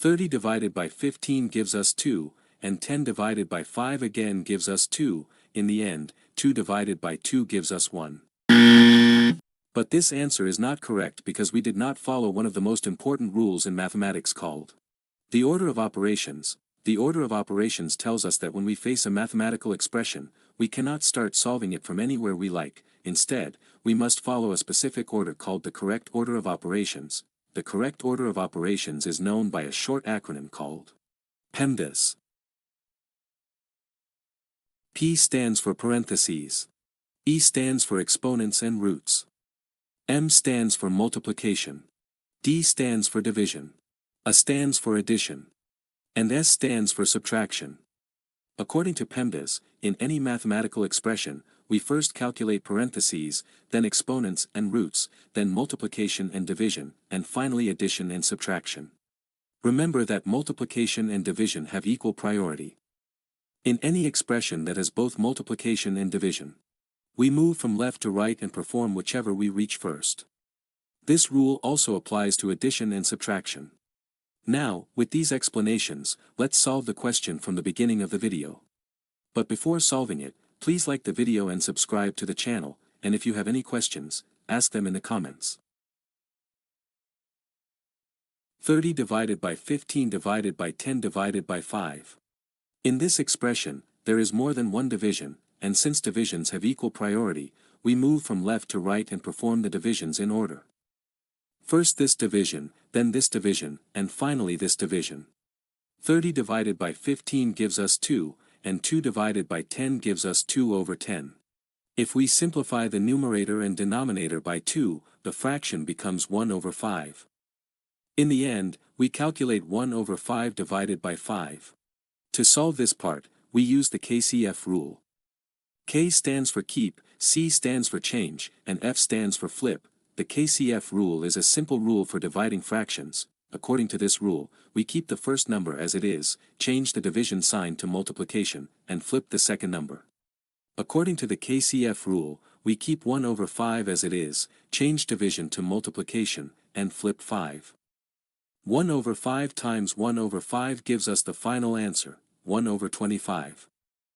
30 divided by 15 gives us 2, and 10 divided by 5 again gives us 2, in the end, 2 divided by 2 gives us 1. But this answer is not correct because we did not follow one of the most important rules in mathematics called the order of operations. The order of operations tells us that when we face a mathematical expression, we cannot start solving it from anywhere we like. Instead, we must follow a specific order called the correct order of operations. The correct order of operations is known by a short acronym called PEMDAS. P stands for parentheses. E stands for exponents and roots. M stands for multiplication. D stands for division. A stands for addition. And S stands for subtraction. According to PEMDAS, in any mathematical expression, we first calculate parentheses, then exponents and roots, then multiplication and division, and finally addition and subtraction. Remember that multiplication and division have equal priority. In any expression that has both multiplication and division, we move from left to right and perform whichever we reach first. This rule also applies to addition and subtraction. Now, with these explanations, let's solve the question from the beginning of the video. But before solving it, please like the video and subscribe to the channel, and if you have any questions, ask them in the comments. 30 divided by 15 divided by 10 divided by 5. In this expression, there is more than one division, and since divisions have equal priority, we move from left to right and perform the divisions in order. First this division, then this division, and finally this division. 30 divided by 15 gives us 2, and 2 divided by 10 gives us 2 over 10. If we simplify the numerator and denominator by 2, the fraction becomes 1 over 5. In the end, we calculate 1 over 5 divided by 5. To solve this part, we use the KCF rule. K stands for keep, C stands for change, and F stands for flip. The KCF rule is a simple rule for dividing fractions. According to this rule, we keep the first number as it is, change the division sign to multiplication, and flip the second number. According to the KCF rule, we keep 1 over 5 as it is, change division to multiplication, and flip 5. 1 over 5 times 1 over 5 gives us the final answer, 1 over 25.